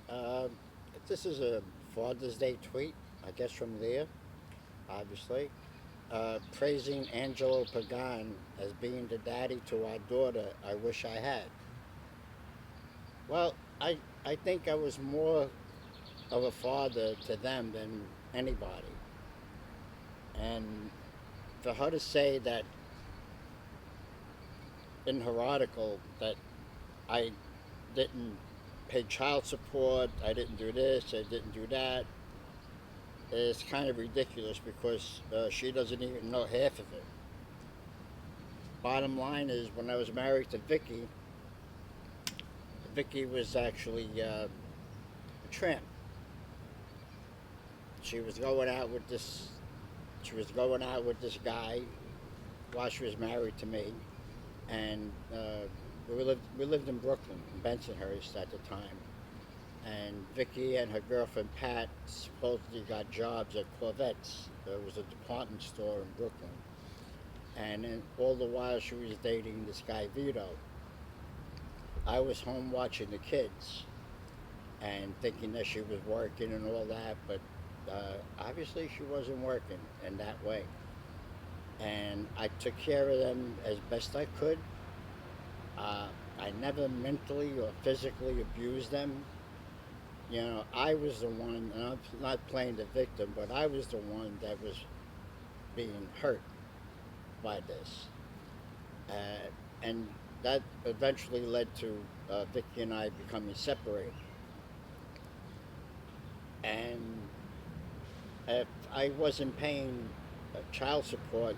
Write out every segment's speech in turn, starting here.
Um, this is a Father's Day tweet, I guess from Leah, obviously, praising Angelo Pagan as being the daddy to our daughter I wish I had. Well, I think I was more of a father to them than anybody. And for her to say that in her article that I didn't pay child support, I didn't do this, I didn't do that, is kind of ridiculous because she doesn't even know half of it. Bottom line is, when I was married to Vicki, Vicki was actually a tramp. She was going out with this. She was going out with this guy while she was married to me, and we lived in Brooklyn, in Bensonhurst at the time. And Vicki and her girlfriend Pat supposedly got jobs at Corvettes. There was a department store in Brooklyn, and all the while she was dating this guy Vito. I was home watching the kids and thinking that she was working and all that, but obviously she wasn't working in that way. And I took care of them as best I could. Uh, I never mentally or physically abused them. I was the one, and I'm not playing the victim, but I was the one that was being hurt by this. And that eventually led to Vicki and I becoming separated. And if I wasn't paying child support,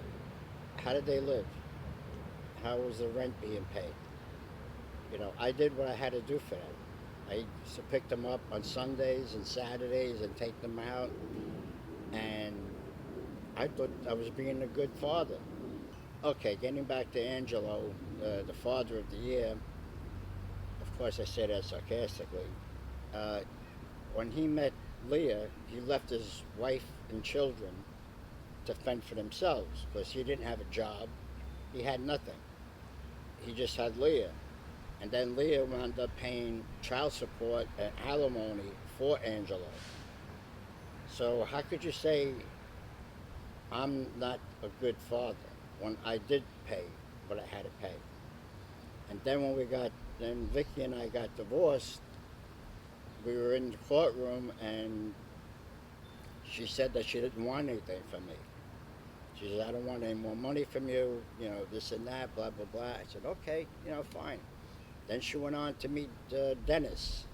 how did they live? How was the rent being paid? I did what I had to do for them. I used to pick them up on Sundays and Saturdays and take them out, and I thought I was being a good father. Okay, getting back to Angelo, the father of the year, of course I say that sarcastically. Uh, when he met Leah, he left his wife and children to fend for themselves because he didn't have a job. He had nothing. He just had Leah. And then Leah wound up paying child support and alimony for Angelo. So how could you say I'm not a good father when I did pay what I had to pay? And then then Vicki and I got divorced. We were in the courtroom, and she said that she didn't want anything from me. She said, I don't want any more money from you, this and that, blah, blah, blah. I said, okay, fine. Then she went on to meet Dennis,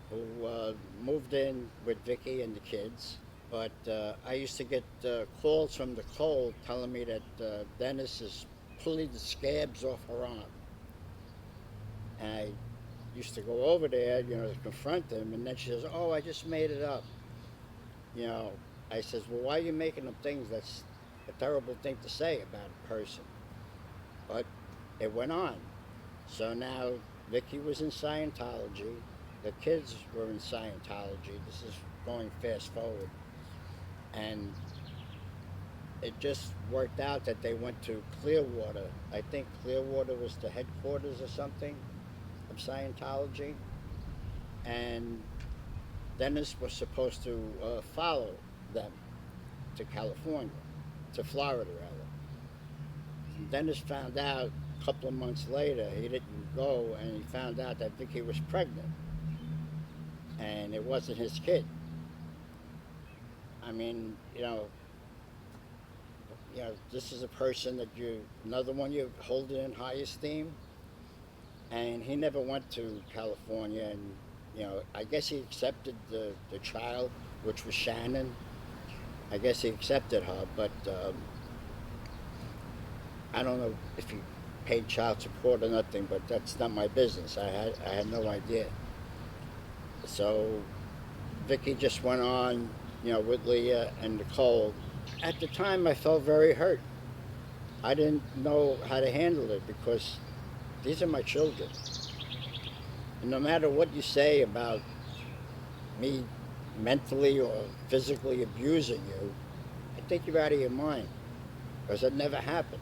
who moved in with Vicki and the kids. But I used to get calls from the cold telling me that Dennis is pulling the scabs off her arm. And I used to go over there, to confront him. And then she says, oh, I just made it up. You know, I says, well, why are you making up things? That's a terrible thing to say about a person. But it went on. So now Vicki was in Scientology. The kids were in Scientology. This is going fast forward. And it just worked out that they went to Clearwater. I think Clearwater was the headquarters or something of Scientology. And Dennis was supposed to follow them to California, to Florida rather. And Dennis found out a couple of months later he didn't go, and he found out that Vicki was pregnant, and it wasn't his kid. I mean, this is a person that another one you hold in high esteem, and he never went to California, and I guess he accepted the child, which was Shannon. I guess he accepted her, but I don't know if he paid child support or nothing, but that's not my business. I had no idea. So Vicky just went on, with Leah and Nicole. At the time, I felt very hurt. I didn't know how to handle it because these are my children. And no matter what you say about me mentally or physically abusing you, I think you're out of your mind because it never happened.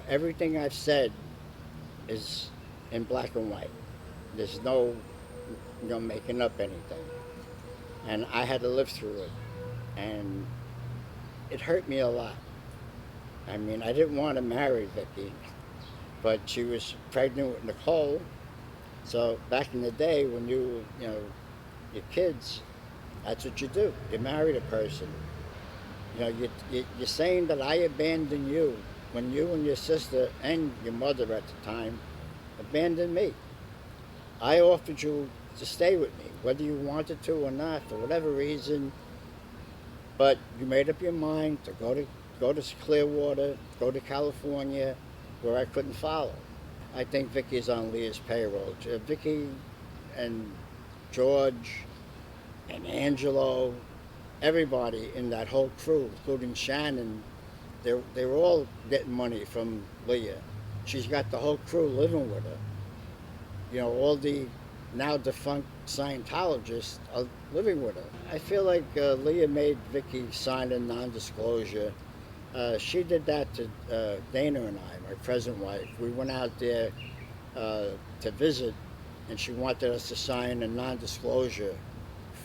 Everything I've said is in black and white. There's no, making up anything. And I had to live through it. And it hurt me a lot. I mean, I didn't want to marry Vicki, but she was pregnant with Nicole. So back in the day when your kids, that's what you do. You married a person. You're saying that I abandoned you when you and your sister and your mother at the time abandoned me. I offered you to stay with me, whether you wanted to or not, for whatever reason. But you made up your mind to go to Clearwater, go to California, where I couldn't follow. I think Vicky's on Leah's payroll. Vicky and George and Angelo, everybody in that whole crew, including Shannon, they were all getting money from Leah. She's got the whole crew living with her. All the now defunct Scientologists are living with her. I feel like Leah made Vicky sign a non-disclosure. She did that to Dana and I, my present wife. We went out there to visit, and she wanted us to sign a non-disclosure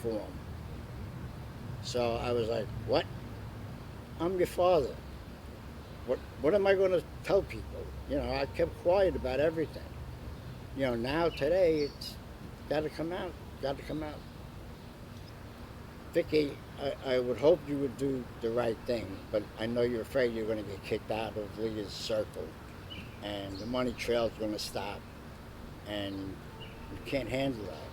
form. So I was like, "What? I'm your father. What am I going to tell people?" I kept quiet about everything. Now today it's got to come out. Got to come out. Vicky, I would hope you would do the right thing, but I know you're afraid you're going to get kicked out of Leah's circle, and the money trail's going to stop, and you can't handle that.